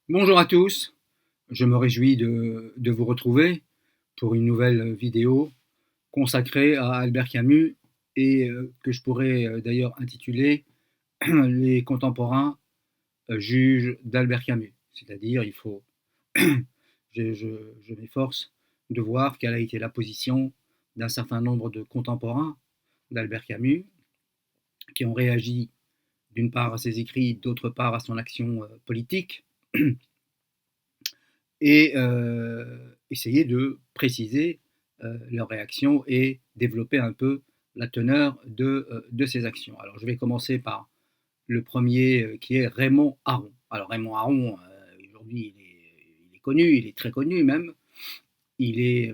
Bonjour à tous, je me réjouis de vous retrouver pour une nouvelle vidéo consacrée à Albert Camus et que je pourrais d'ailleurs intituler Les contemporains jugent d'Albert Camus. C'est-à-dire, il faut, je m'efforce de voir quelle a été la position d'un certain nombre de contemporains d'Albert Camus qui ont réagi d'une part à ses écrits, d'autre part à son action politique et essayer de préciser leur réaction et développer un peu la teneur de ces actions. Alors je vais commencer par le premier qui est Raymond Aron. Alors Raymond Aron, aujourd'hui il est connu, il est très connu même. Il est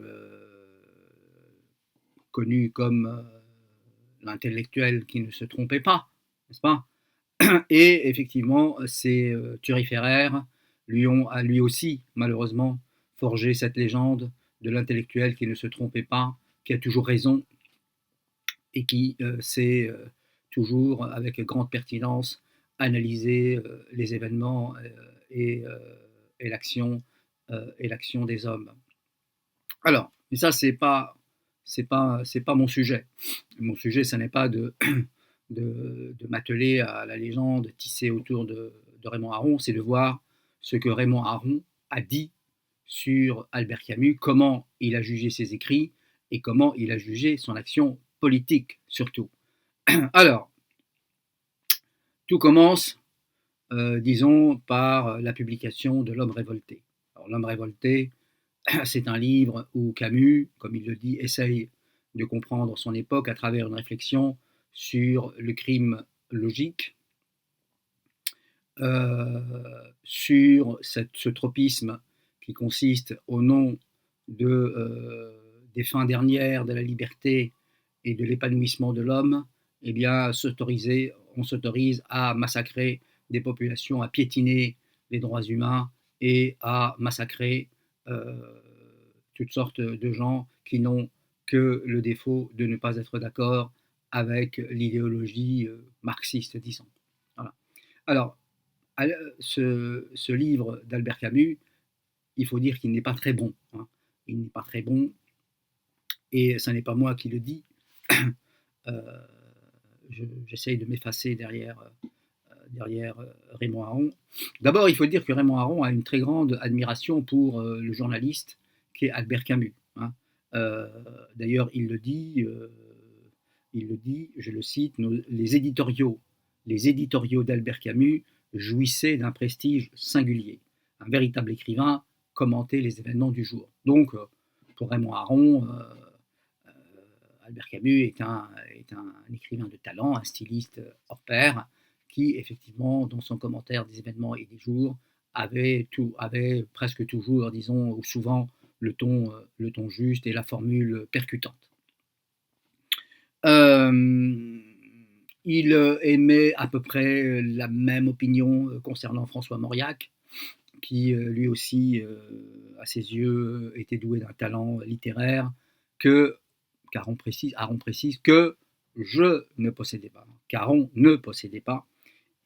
connu comme l'intellectuel qui ne se trompait pas, n'est-ce pas? Et effectivement, ces turiféraires a lui aussi, malheureusement, forgé cette légende de l'intellectuel qui ne se trompait pas, qui a toujours raison et qui sait toujours, avec grande pertinence, analyser les événements et, euh, et l'action des hommes. Alors, mais ça, c'est pas mon sujet. Mon sujet, ce n'est pas de m'atteler à la légende tissée autour de Raymond Aron, c'est de voir ce que Raymond Aron a dit sur Albert Camus, comment il a jugé ses écrits et comment il a jugé son action politique surtout. Alors, tout commence, disons, par la publication de L'Homme révolté. Alors, L'Homme révolté, c'est un livre où Camus, comme il le dit, essaye de comprendre son époque à travers une réflexion sur le crime logique, sur ce tropisme qui consiste au nom des fins dernières de la liberté et de l'épanouissement de l'homme, eh bien, on s'autorise à massacrer des populations, à piétiner les droits humains et à massacrer euh, toutes sortes de gens qui n'ont que le défaut de ne pas être d'accord avec l'idéologie marxiste, disons. Voilà. Alors, ce livre d'Albert Camus, il faut dire qu'il n'est pas très bon. Hein. Il n'est pas très bon, et ce n'est pas moi qui le dis. Euh, J'essaye de m'effacer derrière Raymond Aron. D'abord, il faut dire que Raymond Aron a une très grande admiration pour le journaliste qui est Albert Camus. Hein. Euh, D'ailleurs, il le dit, je le cite, les éditoriaux d'Albert Camus jouissaient d'un prestige singulier. Un véritable écrivain commentait les événements du jour. Donc, pour Raymond Aron, Albert Camus est un écrivain de talent, un styliste hors pair, qui, effectivement, dans son commentaire des événements et des jours, avait presque toujours, disons, ou souvent, le ton juste et la formule percutante. Euh, il émet à peu près la même opinion concernant François Mauriac, qui lui aussi, à ses yeux, était doué d'un talent littéraire que Aron précise que je ne possédais pas, qu'Aron ne possédait pas.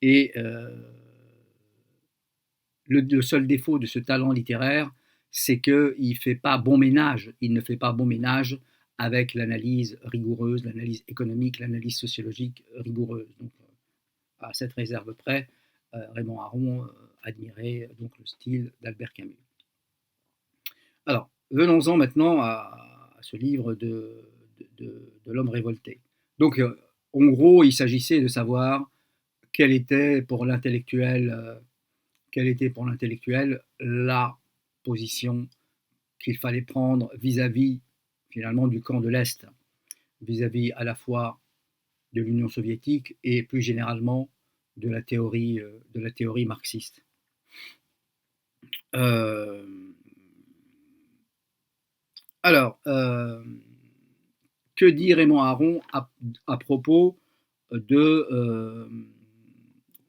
Et le seul défaut de ce talent littéraire, c'est qu'il ne fait pas bon ménage. Il ne fait pas bon ménage avec l'analyse rigoureuse, l'analyse économique, l'analyse sociologique rigoureuse. Donc, à cette réserve près, Raymond Aron admirait donc le style d'Albert Camus. Alors, venons-en maintenant à ce livre de L'Homme révolté. Donc, en gros, il s'agissait de savoir quelle était pour l'intellectuel, la position qu'il fallait prendre vis-à-vis finalement du camp de l'Est, vis-à-vis à la fois de l'Union soviétique et plus généralement de la théorie marxiste. Euh, alors, que dit Raymond Aron à propos de, euh,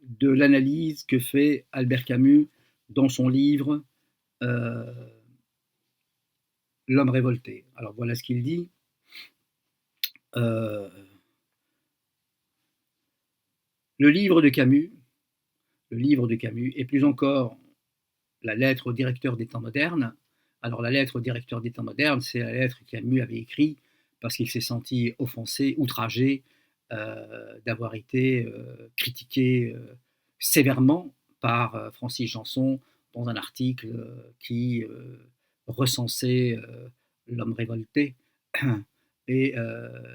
de l'analyse que fait Albert Camus dans son livre euh, L'homme révolté? Alors voilà ce qu'il dit. Euh, le livre de Camus, et plus encore la lettre au directeur des temps modernes. Alors la lettre au directeur des temps modernes, c'est la lettre que Camus avait écrite parce qu'il s'est senti offensé, outragé d'avoir été critiqué sévèrement par Francis Janson dans un article qui recensait l'homme révolté. Et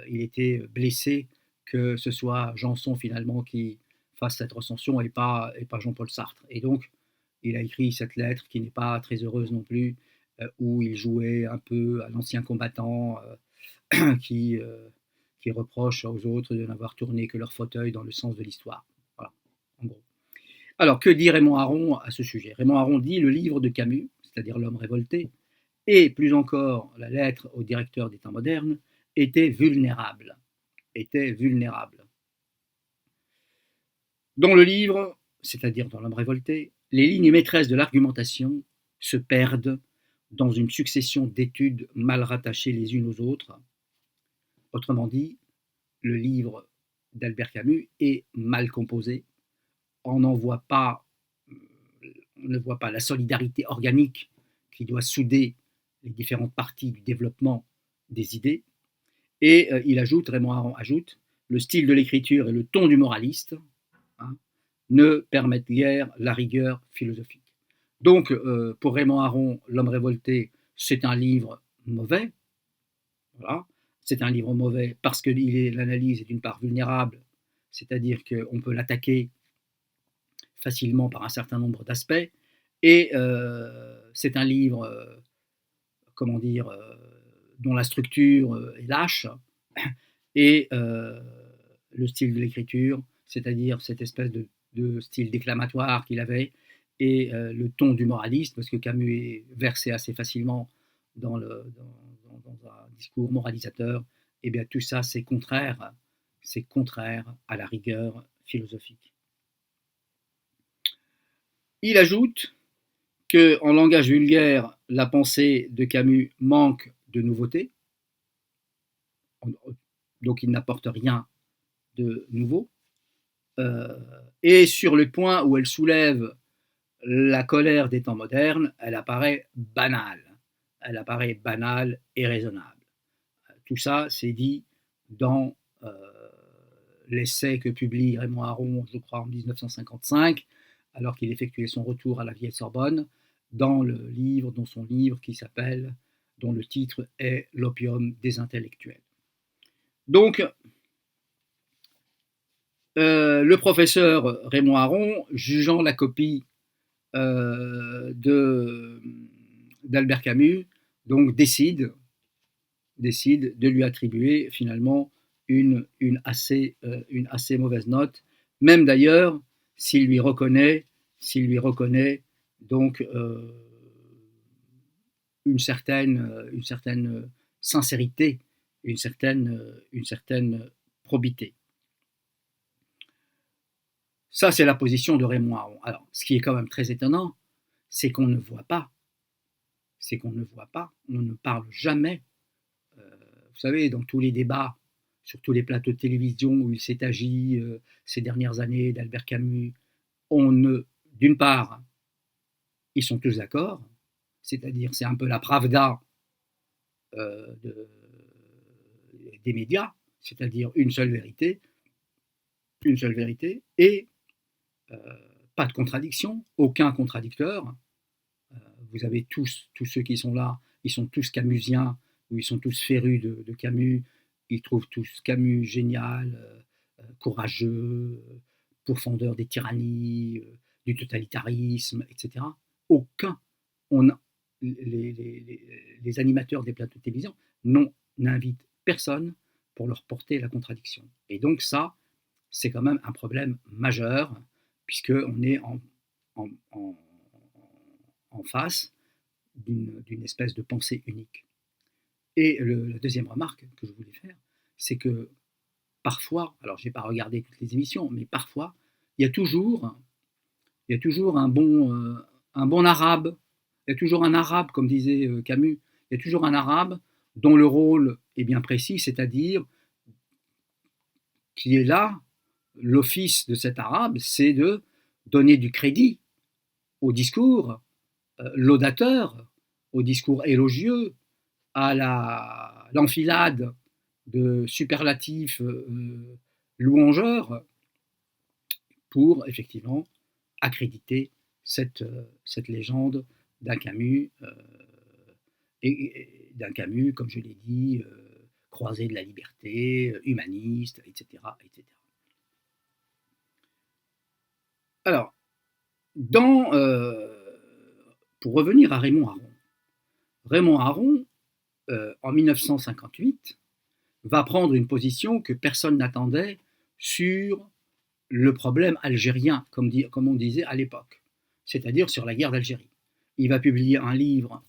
il était blessé que ce soit Janson finalement qui fasse cette recension et pas Jean-Paul Sartre. Et donc, il a écrit cette lettre qui n'est pas très heureuse non plus, où il jouait un peu à l'ancien combattant qui, qui reproche aux autres de n'avoir tourné que leur fauteuil dans le sens de l'histoire. Voilà, en gros. Alors, que dit Raymond Aron à ce sujet? Raymond Aron dit le livre de Camus, c'est-à-dire L'homme révolté, et plus encore la lettre au directeur des temps modernes, était vulnérable. Était vulnérable. Dans le livre, c'est-à-dire dans L'homme révolté, les lignes maîtresses de l'argumentation se perdent dans une succession d'études mal rattachées les unes aux autres. Autrement dit, le livre d'Albert Camus est mal composé. On ne voit pas la solidarité organique qui doit souder les différentes parties du développement des idées. Et Raymond Aron ajoute, le style de l'écriture et le ton du moraliste ne permettent guère la rigueur philosophique. Donc, pour Raymond Aron, L'homme révolté, c'est un livre mauvais. Voilà. C'est un livre mauvais parce que l'analyse est d'une part vulnérable, c'est-à-dire qu'on peut l'attaquer facilement par un certain nombre d'aspects, et c'est un livre, comment dire, dont la structure est lâche, et le style de l'écriture, c'est-à-dire cette espèce de style déclamatoire qu'il avait, et le ton du moraliste, parce que Camus est versé assez facilement dans un discours moralisateur, et bien tout ça c'est contraire à la rigueur philosophique. Il ajoute qu'en langage vulgaire, la pensée de Camus manque de nouveauté, donc il n'apporte rien de nouveau, et sur le point où elle soulève la colère des temps modernes, elle apparaît banale et raisonnable. Tout ça, c'est dit dans l'essai que publie Raymond Aron, je crois en 1955, alors qu'il effectuait son retour à la vieille Sorbonne, dans son livre qui s'appelle, dont le titre est L'opium des intellectuels. Donc, le professeur Raymond Aron, jugeant la copie d'Albert Camus, donc décide de lui attribuer finalement une assez mauvaise note, même d'ailleurs s'il lui reconnaît donc une certaine sincérité, une certaine probité. Ça, c'est la position de Raymond Aron. Alors, ce qui est quand même très étonnant, c'est qu'on ne voit pas, on ne parle jamais, vous savez, dans tous les débats, sur tous les plateaux de télévision où il s'est agi ces dernières années d'Albert Camus, d'une part, ils sont tous d'accord, c'est-à-dire c'est un peu la pravda des médias, c'est-à-dire une seule vérité, et pas de contradiction, aucun contradicteur. Vous avez tous ceux qui sont là, ils sont tous camusiens, ou ils sont tous férus de Camus, ils trouvent tous Camus génial, courageux, pourfendeur des tyrannies, du totalitarisme, etc. Aucun, les animateurs des plateaux de télévision n'invitent personne pour leur porter la contradiction. Et donc ça, c'est quand même un problème majeur, puisqu'on est en face d'une espèce de pensée unique. Et la deuxième remarque que je voulais faire, c'est que parfois, alors je n'ai pas regardé toutes les émissions, mais parfois, il y a toujours un bon arabe, il y a toujours un arabe, comme disait Camus, il y a toujours un arabe dont le rôle est bien précis, c'est-à-dire qui est là, l'office de cet arabe, c'est de donner du crédit au discours laudateur, au discours élogieux, à l'enfilade de superlatifs louangeurs pour effectivement accréditer cette légende d'un Camus, et d'un Camus, comme je l'ai dit, croisé de la liberté, humaniste, etc., etc. Alors, pour revenir à Raymond Aron, en 1958, va prendre une position que personne n'attendait sur le problème algérien, comme on disait à l'époque, c'est-à-dire sur la guerre d'Algérie. Il va publier un livre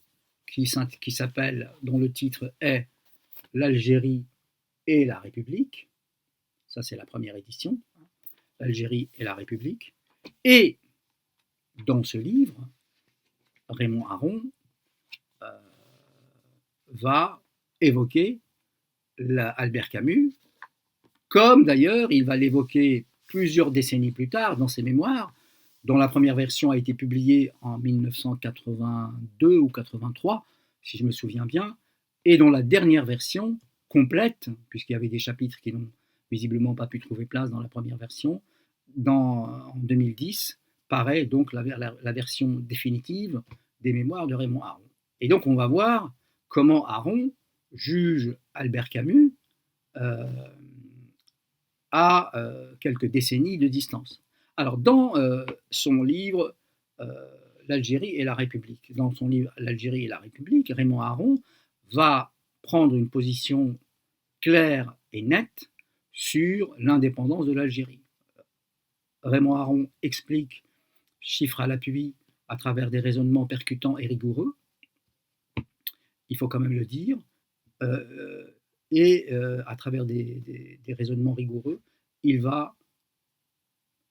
dont le titre est L'Algérie et la République. Ça, c'est la première édition. L'Algérie et la République. Et dans ce livre, Raymond Aron va évoquer Albert Camus, comme d'ailleurs il va l'évoquer plusieurs décennies plus tard dans ses mémoires, dont la première version a été publiée en 1982 ou 83, si je me souviens bien, et dont la dernière version complète, puisqu'il y avait des chapitres qui n'ont visiblement pas pu trouver place dans la première version, en 2010, paraît donc la version définitive des mémoires de Raymond Aron. Et donc on va voir comment Aron juge Albert Camus à quelques décennies de distance. Alors, dans son livre L'Algérie et la République, Raymond Aron va prendre une position claire et nette sur l'indépendance de l'Algérie. Raymond Aron explique, chiffres à l'appui, à travers des raisonnements percutants et rigoureux, il faut quand même le dire, et à travers des raisonnements rigoureux, il va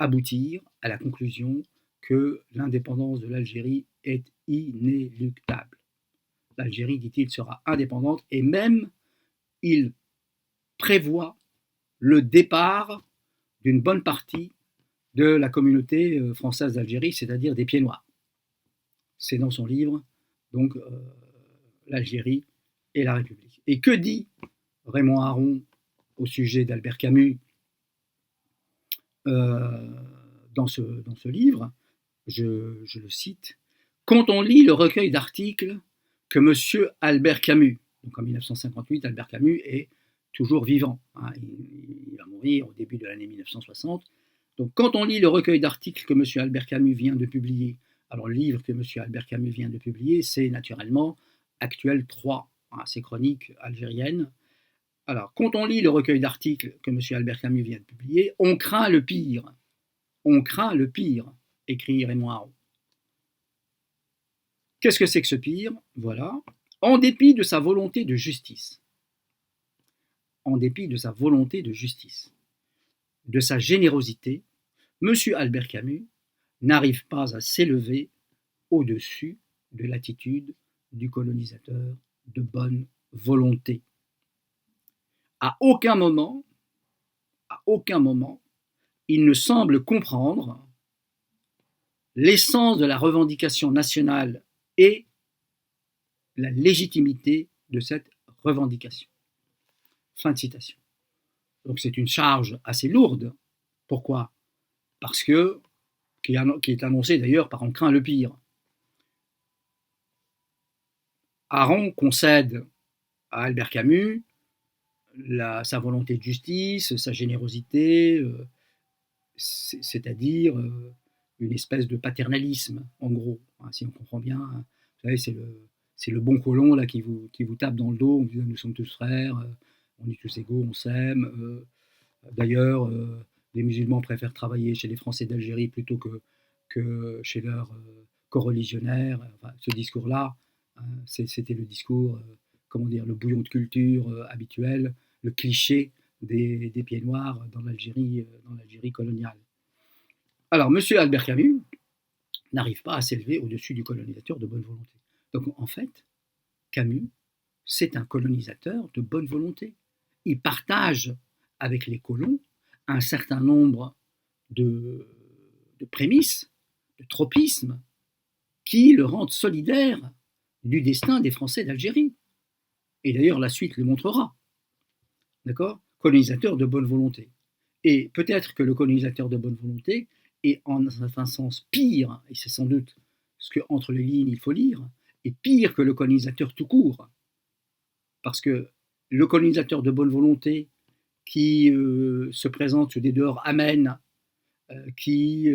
aboutir à la conclusion que l'indépendance de l'Algérie est inéluctable. L'Algérie, dit-il, sera indépendante et même il prévoit le départ d'une bonne partie de la communauté française d'Algérie, c'est-à-dire des Pieds-Noirs. C'est dans son livre, donc, L'Algérie et la République. Et que dit Raymond Aron au sujet d'Albert Camus dans ce livre? Je le cite. Quand on lit le recueil d'articles que M. Albert Camus, donc en 1958, Albert Camus est toujours vivant, hein, il va mourir au début de l'année 1960. Donc quand on lit le recueil d'articles que M. Albert Camus vient de publier, alors le livre que M. Albert Camus vient de publier, c'est naturellement Actuel 3, hein, ses chroniques algériennes. Alors, quand on lit le recueil d'articles que M. Albert Camus vient de publier, on craint le pire. On craint le pire, écrit Raymond Aron. Qu'est-ce que c'est que ce pire? Voilà. En dépit de sa volonté de justice, de sa générosité, M. Albert Camus n'arrive pas à s'élever au-dessus de l'attitude du colonisateur de bonne volonté. À aucun moment, il ne semble comprendre l'essence de la revendication nationale et la légitimité de cette revendication. Fin de citation. Donc c'est une charge assez lourde. Pourquoi? Parce que, qui est annoncé d'ailleurs par On craint le pire. Aron concède à Albert Camus sa volonté de justice, sa générosité, c'est-à-dire une espèce de paternalisme, en gros, hein, si on comprend bien. Vous savez, c'est le bon colon là, qui vous tape dans le dos, on dit nous sommes tous frères, on est tous égaux, on s'aime. D'ailleurs, les musulmans préfèrent travailler chez les Français d'Algérie plutôt que chez leurs coreligionnaires. Enfin, ce discours-là, c'était le discours, le bouillon de culture habituel, le cliché des pieds noirs dans l'Algérie coloniale. Alors, M. Albert Camus n'arrive pas à s'élever au-dessus du colonisateur de bonne volonté. Donc, en fait, Camus, c'est un colonisateur de bonne volonté. Il partage avec les colons un certain nombre de prémices, de tropismes, qui le rendent solidaire du destin des Français d'Algérie. Et d'ailleurs, la suite le montrera. D'accord ? Colonisateur de bonne volonté. Et peut-être que le colonisateur de bonne volonté est en un certain sens pire, et c'est sans doute ce qu'entre les lignes il faut lire, est pire que le colonisateur tout court. Parce que le colonisateur de bonne volonté qui se présente sous des dehors amènes, qui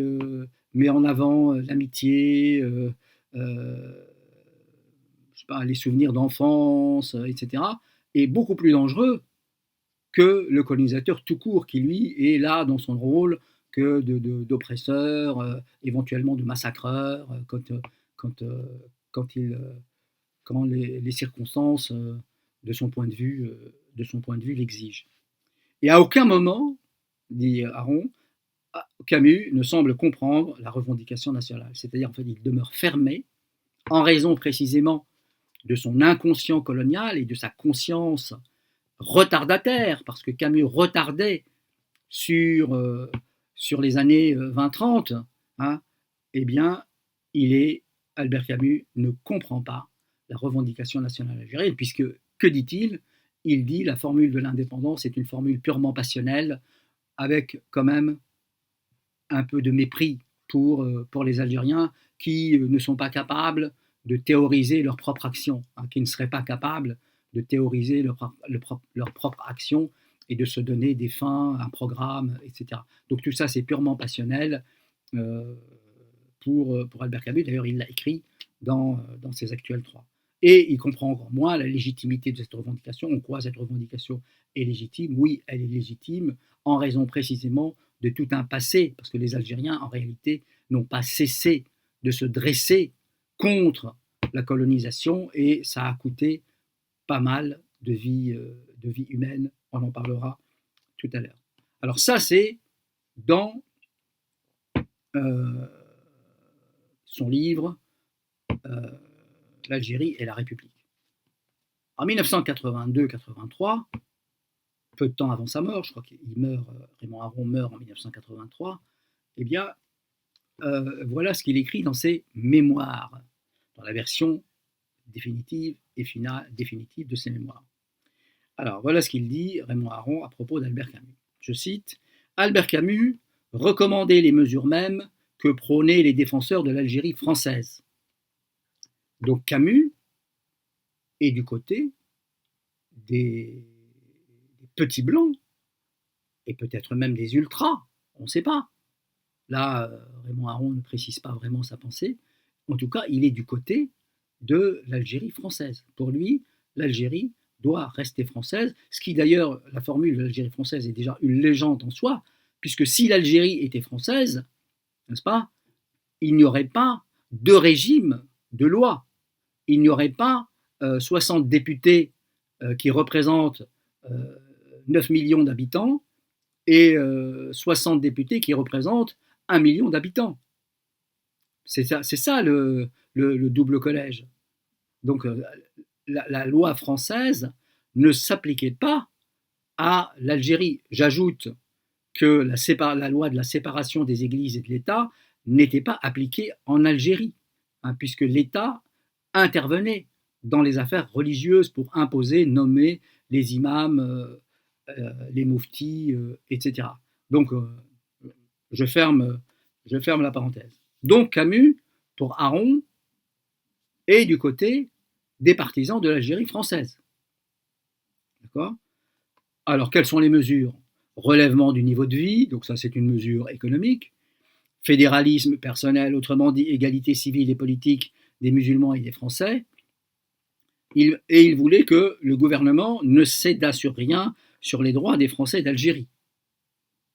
met en avant l'amitié, je sais pas, les souvenirs d'enfance, etc., est beaucoup plus dangereux que le colonisateur tout court qui, lui, est là dans son rôle que d'oppresseur, éventuellement de massacreur, quand, quand les circonstances, de son point de vue, l'exigent. Et à aucun moment, dit Aron, Camus ne semble comprendre la revendication nationale. C'est-à-dire, en fait, il demeure fermé en raison précisément de son inconscient colonial et de sa conscience retardataire, parce que Camus retardait sur les années 20-30, hein, eh bien, Albert Camus ne comprend pas la revendication nationale algérienne, puisque, que dit-il ? Il dit la formule de l'indépendance est une formule purement passionnelle, avec quand même un peu de mépris pour les Algériens qui ne sont pas capables de théoriser leur propre action, hein, qui ne seraient pas capables de théoriser leur propre action et de se donner des fins, un programme, etc. Donc tout ça, c'est purement passionnel pour Albert Camus. D'ailleurs, il l'a écrit dans ses actuels 3. Et il comprend encore moins la légitimité de cette revendication. On croit que cette revendication est légitime. Oui, elle est légitime en raison précisément de tout un passé, parce que les Algériens, en réalité, n'ont pas cessé de se dresser contre la colonisation, et ça a coûté pas mal de vie humaine. On en parlera tout à l'heure. Alors ça, c'est dans son livre L'Algérie et la République. En 1982-83, peu de temps avant sa mort, je crois qu'il meurt, Raymond Aron meurt en 1983, eh bien, voilà ce qu'il écrit dans ses mémoires, dans la version définitive et finale définitive de ses mémoires. Alors, voilà ce qu'il dit, Raymond Aron, à propos d'Albert Camus. Je cite, « Albert Camus recommandait les mesures mêmes que prônaient les défenseurs de l'Algérie française. » Donc Camus est du côté des petits blancs, et peut-être même des ultras, on ne sait pas. Là, Raymond Aron ne précise pas vraiment sa pensée. En tout cas, il est du côté de l'Algérie française. Pour lui, l'Algérie doit rester française, ce qui d'ailleurs, la formule de l'Algérie française est déjà une légende en soi, puisque si l'Algérie était française, n'est-ce pas, il n'y aurait pas de régime de loi. Il n'y aurait pas 60 députés qui représentent 9 millions d'habitants et 60 députés qui représentent 1 million d'habitants. C'est ça le double collège. Donc la loi française ne s'appliquait pas à l'Algérie. J'ajoute que la loi de la séparation des églises et de l'État n'était pas appliquée en Algérie, hein, puisque l'État intervenait dans les affaires religieuses pour imposer, nommer les imams, les mouftis, etc. Donc, je ferme la parenthèse. Donc, Camus, pour Aron, est du côté des partisans de l'Algérie française. D'accord ? Alors, quelles sont les mesures ? Relèvement du niveau de vie, donc ça c'est une mesure économique. Fédéralisme personnel, autrement dit égalité civile et politique des musulmans et des Français. Et il voulait que le gouvernement ne cédât sur rien sur les droits des Français d'Algérie.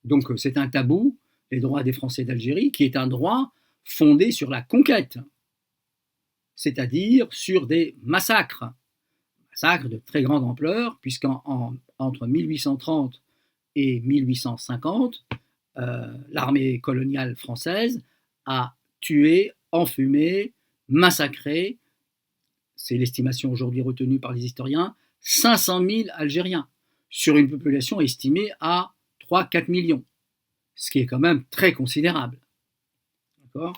Donc c'est un tabou, les droits des Français d'Algérie, qui est un droit fondé sur la conquête, c'est-à-dire sur des massacres de très grande ampleur, puisqu'entre 1830 et 1850, l'armée coloniale française a tué, enfumé, massacré, c'est l'estimation aujourd'hui retenue par les historiens, 500 000 Algériens, sur une population estimée à 3-4 millions, ce qui est quand même très considérable. D'accord ?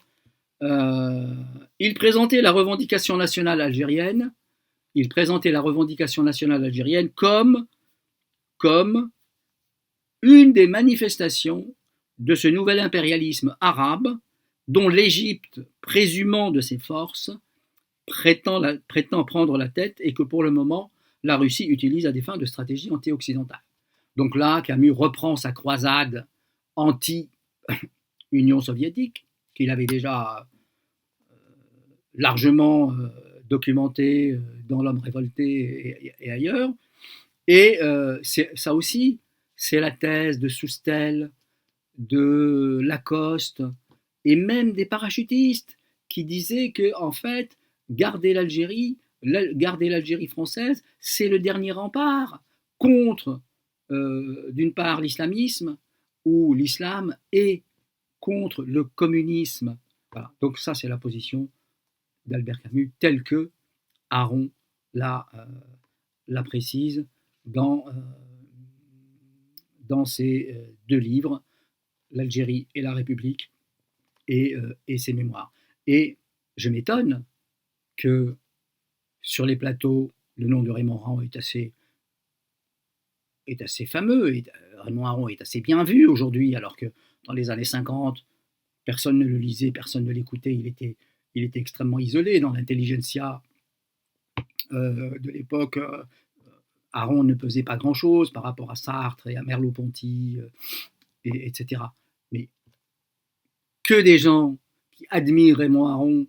Euh, il présentait la revendication nationale algérienne, comme une des manifestations de ce nouvel impérialisme arabe dont l'Égypte, présumant de ses forces, prétend prendre la tête et que pour le moment, la Russie utilise à des fins de stratégie anti-occidentale. Donc là, Camus reprend sa croisade anti-Union soviétique, qu'il avait déjà largement documentée dans L'Homme révolté et ailleurs. Et ça aussi, c'est la thèse de Soustelle, de Lacoste et même des parachutistes qui disaient que, en fait, garder l'Algérie française, c'est le dernier rempart contre, d'une part, l'islamisme ou l'islam et contre le communisme. Voilà. Donc ça, c'est la position d'Albert Camus telle que Aron la précise dans, dans ses deux livres, L'Algérie et la République, et ses mémoires. Et je m'étonne que sur les plateaux, le nom de Raymond Aron est assez fameux, et Raymond Aron est assez bien vu aujourd'hui, alors que dans les années 50, personne ne le lisait, personne ne l'écoutait, il était extrêmement isolé dans l'intelligentsia de l'époque. Aron ne pesait pas grand-chose par rapport à Sartre et à Merleau-Ponty, etc. Mais que des gens qui admirent Raymond Aron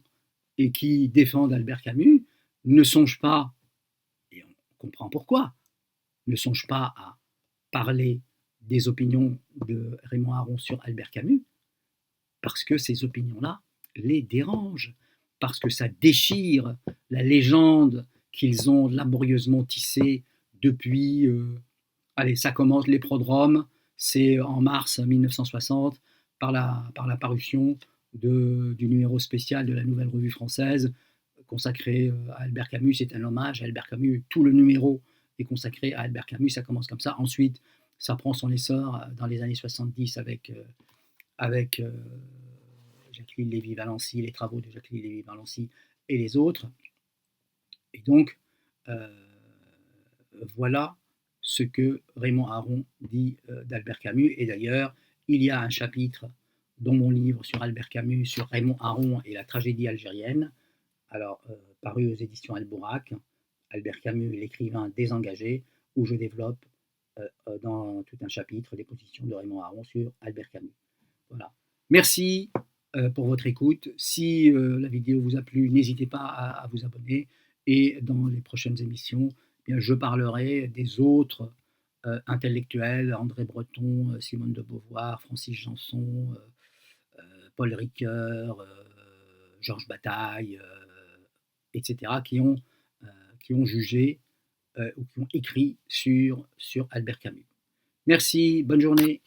et qui défendent Albert Camus ne songent pas, et on comprend pourquoi, ne songent pas à parler des opinions de Raymond Aron sur Albert Camus, parce que ces opinions-là les dérangent, parce que ça déchire la légende qu'ils ont laborieusement tissée depuis, allez, ça commence les prodromes, c'est en mars 1960, par la parution du numéro spécial de la Nouvelle Revue Française consacré à Albert Camus. C'est un hommage à Albert Camus. Tout le numéro est consacré à Albert Camus. Ça commence comme ça. Ensuite, ça prend son essor dans les années 70 avec Jacqueline Lévy-Valency, les travaux de Jacqueline Lévy-Valency et les autres. Et donc, euh, voilà ce que Raymond Aron dit d'Albert Camus. Et d'ailleurs, il y a un chapitre dans mon livre sur Albert Camus, sur Raymond Aron et la tragédie algérienne, alors paru aux éditions Alborac, Albert Camus, l'écrivain désengagé, où je développe dans tout un chapitre les positions de Raymond Aron sur Albert Camus. Voilà. Merci pour votre écoute. Si la vidéo vous a plu, n'hésitez pas à vous abonner. Et dans les prochaines émissions, eh bien, je parlerai des autres intellectuels, André Breton, Simone de Beauvoir, Francis Janson, Paul Ricoeur, Georges Bataille, etc., qui ont jugé ou qui ont écrit sur Albert Camus. Merci, bonne journée.